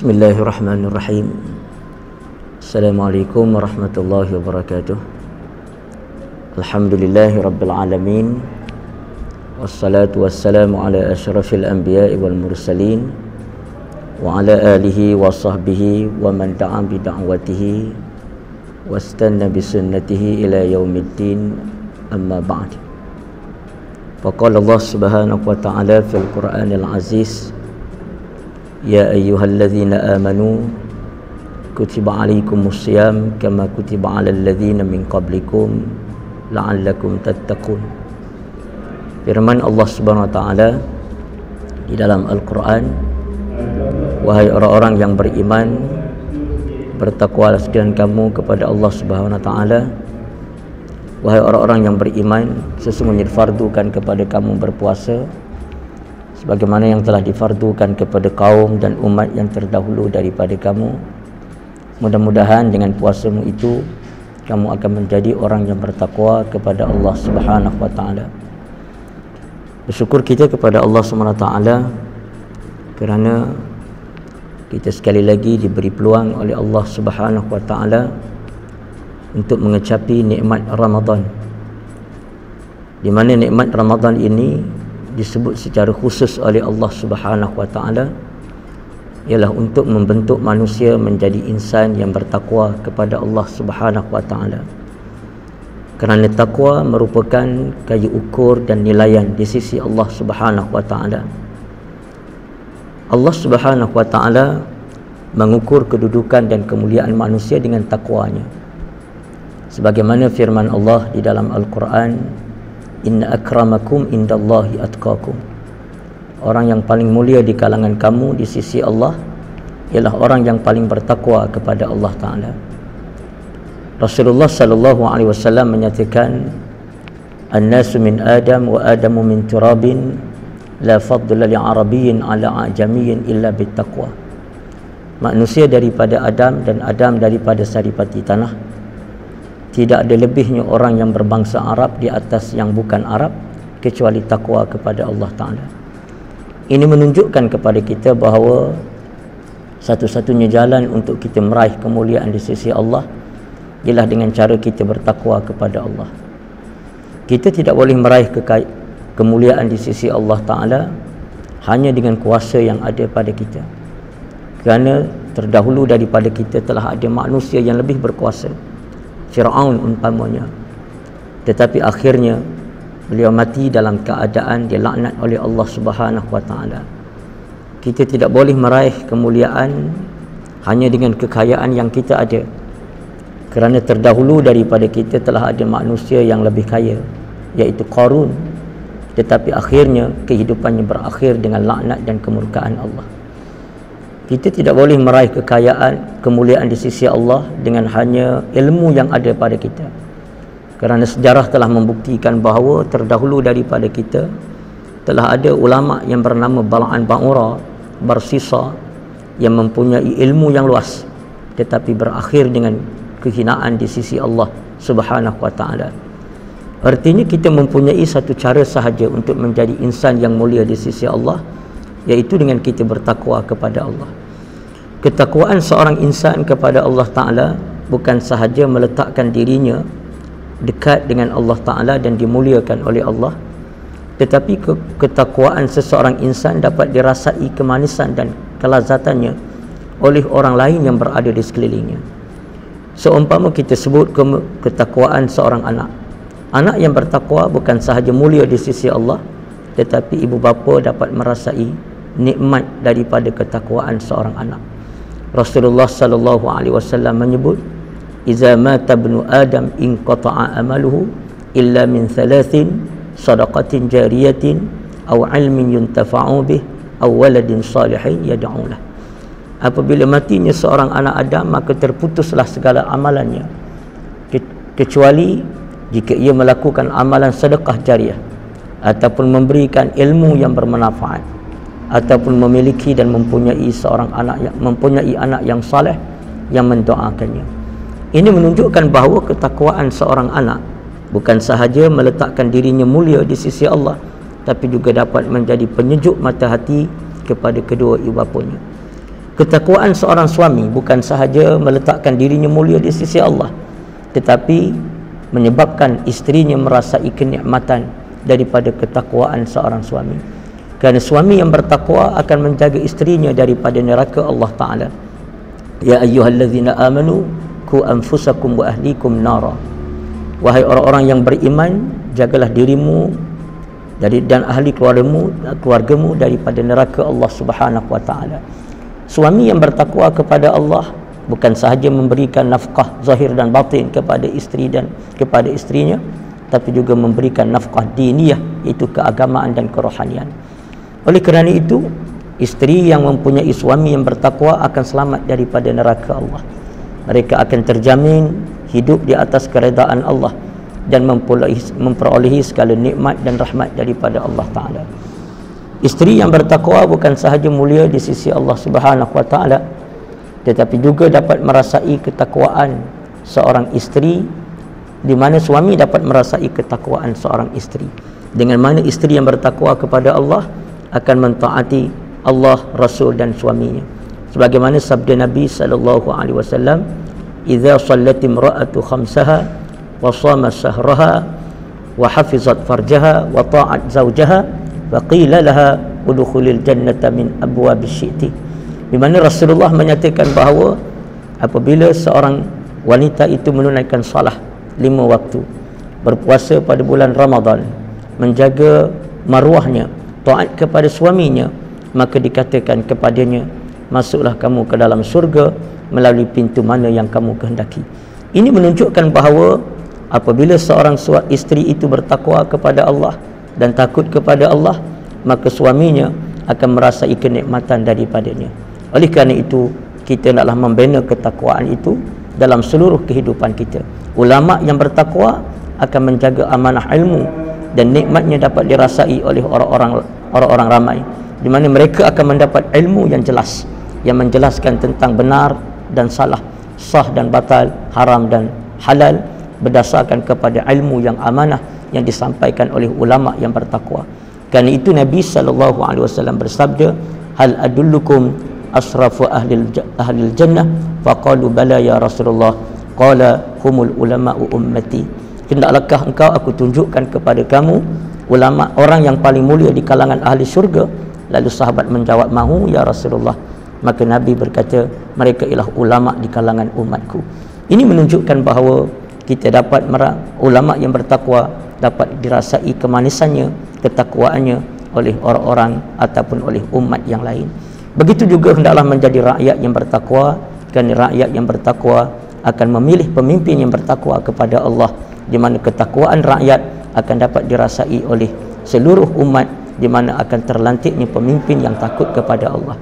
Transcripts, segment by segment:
Bismillahirrahmanirrahim. Assalamualaikum warahmatullahi wabarakatuh. Alhamdulillahi rabbil alamin. Wassalatu wassalamu ala asyrafil anbiya'i wal mursalin wa ala alihi wa sahbihi wa man da'a bi da'watihi wastanna bi sunnatihi ila yaumiddin, amma ba'd. Faqala Allah subhanahu wa ta'ala fil Qur'anil Aziz: Ya ayyuhalladzina amanu kutiba alaikumus syiyam kama kutiba alal ladzina min qablikum la'allakum tattaqun. Firman Allah Subhanahu wa taala di dalam Al-Qur'an, wahai orang-orang yang beriman, bertakwalah sekalian kamu kepada Allah Subhanahu wa taala. Wahai orang-orang yang beriman, sesungguhnya difardukan kepada kamu berpuasa sebagaimana yang telah difardukan kepada kaum dan umat yang terdahulu daripada kamu. Mudah-mudahan dengan puasamu itu kamu akan menjadi orang yang bertakwa kepada Allah Subhanahu wa taala. Bersyukur kita kepada Allah Subhanahu wa taala kerana kita sekali lagi diberi peluang oleh Allah Subhanahu wa taala untuk mengecapi nikmat Ramadan, di mana nikmat Ramadan ini disebut secara khusus oleh Allah Subhanahu wa taala ialah untuk membentuk manusia menjadi insan yang bertakwa kepada Allah Subhanahu wa taala. Kerana takwa merupakan kayu ukur dan nilaian di sisi Allah Subhanahu wa taala. Allah Subhanahu wa taala mengukur kedudukan dan kemuliaan manusia dengan takwanya. Sebagaimana firman Allah di dalam Al-Quran, Inna akramakum indallahi atqakum. Orang yang paling mulia di kalangan kamu di sisi Allah ialah orang yang paling bertakwa kepada Allah Ta'ala. Rasulullah sallallahu alaihi wasallam menyatakan, An-nasu min Adam wa Adamu min turabin, la fadla li'arabiyyin ala ajamiyyin illa bittaqwa. Manusia daripada Adam dan Adam daripada saripati tanah. Tidak ada lebihnya orang yang berbangsa Arab di atas yang bukan Arab kecuali takwa kepada Allah Ta'ala. Ini menunjukkan kepada kita bahawa satu-satunya jalan untuk kita meraih kemuliaan di sisi Allah ialah dengan cara kita bertakwa kepada Allah. Kita tidak boleh meraih kemuliaan di sisi Allah Ta'ala hanya dengan kuasa yang ada pada kita, kerana terdahulu daripada kita telah ada manusia yang lebih berkuasa, Fir'aun umpamanya, tetapi akhirnya beliau mati dalam keadaan dilaknat oleh Allah Subhanahu wa taala. Kita tidak boleh meraih kemuliaan hanya dengan kekayaan yang kita ada, kerana terdahulu daripada kita telah ada manusia yang lebih kaya, iaitu Qarun, tetapi akhirnya kehidupannya berakhir dengan laknat dan kemurkaan Allah. Kita tidak boleh meraih kekayaan, kemuliaan di sisi Allah dengan hanya ilmu yang ada pada kita, kerana sejarah telah membuktikan bahawa terdahulu daripada kita telah ada ulama yang bernama Bal'an Ba'ura, Barsisa, yang mempunyai ilmu yang luas tetapi berakhir dengan kehinaan di sisi Allah Subhanahu wa taala. Artinya kita mempunyai satu cara sahaja untuk menjadi insan yang mulia di sisi Allah, iaitu dengan kita bertakwa kepada Allah. Ketakwaan seorang insan kepada Allah Ta'ala bukan sahaja meletakkan dirinya dekat dengan Allah Ta'ala dan dimuliakan oleh Allah, tetapi ketakwaan seseorang insan dapat dirasai kemanisan dan kelazatannya oleh orang lain yang berada di sekelilingnya. Seumpama kita sebut ketakwaan seorang anak. Anak yang bertakwa bukan sahaja mulia di sisi Allah, tetapi ibu bapa dapat merasai nikmat daripada ketakwaan seorang anak. Rasulullah sallallahu alaihi wasallam menyebut, "Iza mata ibnu Adam inqata'a amaluhu illa min thalathin, sadaqatin jariyatin aw 'ilmin yuntafa'u bih aw waladin salihin yad'u lah." Apabila matinya seorang anak Adam, maka terputuslah segala amalannya kecuali jika ia melakukan amalan sedekah jariah ataupun memberikan ilmu yang bermanfaat ataupun memiliki dan mempunyai anak yang saleh yang mendoakannya. Ini menunjukkan bahawa ketakwaan seorang anak bukan sahaja meletakkan dirinya mulia di sisi Allah, tapi juga dapat menjadi penyejuk mata hati kepada kedua ibu bapanya. Ketakwaan seorang suami bukan sahaja meletakkan dirinya mulia di sisi Allah, tetapi menyebabkan isterinya merasai kenikmatan daripada ketakwaan seorang suami. Kerana suami yang bertakwa akan menjaga isterinya daripada neraka Allah Ta'ala. Ya ayyuhallazina amanu ku anfusakum wa ahlikum nara. Wahai orang-orang yang beriman, jagalah dirimu dan ahli keluargamu daripada neraka Allah Subhanahu wa Ta'ala. Suami yang bertakwa kepada Allah bukan sahaja memberikan nafkah zahir dan batin kepada isteri dan kepada isterinya, tapi juga memberikan nafkah diniyah, iaitu keagamaan dan kerohanian. Oleh kerana itu, isteri yang mempunyai suami yang bertakwa akan selamat daripada neraka Allah. Mereka akan terjamin hidup di atas keredaan Allah dan memperolehi segala nikmat dan rahmat daripada Allah Ta'ala. Isteri yang bertakwa bukan sahaja mulia di sisi Allah Subhanahu wa Ta'ala, tetapi juga dapat merasai ketakwaan seorang isteri, di mana suami dapat merasai ketakwaan seorang isteri. Dengan mana isteri yang bertakwa kepada Allah akan mentaati Allah, Rasul dan suaminya. Sebagaimana sabda Nabi sallallahu alaihi wasallam, "Idza shallat imra'atu khamsaha wa shamat shahraha wa hafizat farjaha wa ta'at zawjaha faqila laha udkhulil jannata min abwabis syi'ti." Di mana Rasulullah menyatakan bahawa apabila seorang wanita itu menunaikan salah 5 waktu, berpuasa pada bulan Ramadan, menjaga maruahnya, taat kepada suaminya, maka dikatakan kepadanya, masuklah kamu ke dalam surga melalui pintu mana yang kamu kehendaki. Ini menunjukkan bahawa apabila seorang isteri itu bertakwa kepada Allah dan takut kepada Allah, maka suaminya akan merasai kenikmatan daripadanya. Oleh kerana itu, kita naklah membina ketakwaan itu dalam seluruh kehidupan kita. Ulama yang bertakwa akan menjaga amanah ilmu dan nikmatnya dapat dirasai oleh orang-orang ramai, di mana mereka akan mendapat ilmu yang jelas, yang menjelaskan tentang benar dan salah, sah dan batal, haram dan halal, berdasarkan kepada ilmu yang amanah yang disampaikan oleh ulama yang bertakwa. Kerana itu Nabi SAW bersabda, "Hal adullukum asrafu ahlil jannah?" Faqalu bala ya Rasulullah. Qala humul ulama'u ummati. Hendaklahkah engkau aku tunjukkan kepada kamu ulama, orang yang paling mulia di kalangan ahli syurga? Lalu sahabat menjawab, mahu ya Rasulullah. Maka Nabi berkata, mereka ialah ulama di kalangan umatku. Ini menunjukkan bahawa kita dapat ulama yang bertakwa dapat dirasai kemanisannya, ketakwaannya oleh orang-orang ataupun oleh umat yang lain. Begitu juga hendaklah menjadi rakyat yang bertakwa, kerana rakyat yang bertakwa akan memilih pemimpin yang bertakwa kepada Allah, di mana ketakwaan rakyat akan dapat dirasai oleh seluruh umat, di mana akan terlantiknya pemimpin yang takut kepada Allah.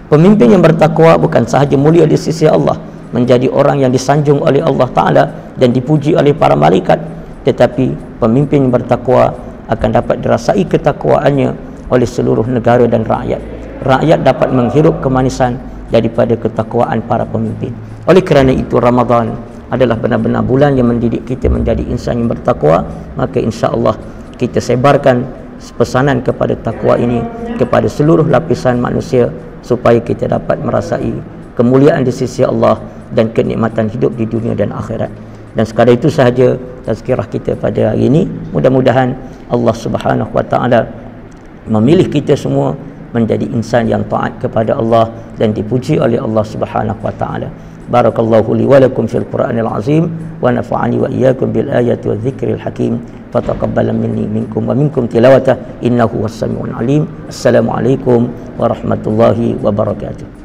Pemimpin yang bertakwa bukan sahaja mulia di sisi Allah, menjadi orang yang disanjung oleh Allah Ta'ala dan dipuji oleh para malaikat, tetapi pemimpin yang bertakwa akan dapat dirasai ketakwaannya oleh seluruh negara dan rakyat. Rakyat dapat menghirup kemanisan daripada ketakwaan para pemimpin. Oleh kerana itu, Ramadan adalah benar-benar bulan yang mendidik kita menjadi insan yang bertakwa. Maka insya-Allah kita sebarkan pesanan kepada takwa ini kepada seluruh lapisan manusia, supaya kita dapat merasai kemuliaan di sisi Allah dan kenikmatan hidup di dunia dan akhirat. Dan sekadar itu sahaja tazkirah kita pada hari ini. Mudah-mudahan Allah Subhanahu wa Ta'ala memilih kita semua menjadi insan yang taat kepada Allah dan dipuji oleh Allah Subhanahu wa Ta'ala. Barakallahu li wa lakum fil Qur'anil azim wa nafa'ani wa iyyakum bil ayati wa dzikril hakim. Fataqabbal minni minkum wa minkum tilawatah innahu was samiul alim. Assalamualaikum warahmatullahi wabarakatuh.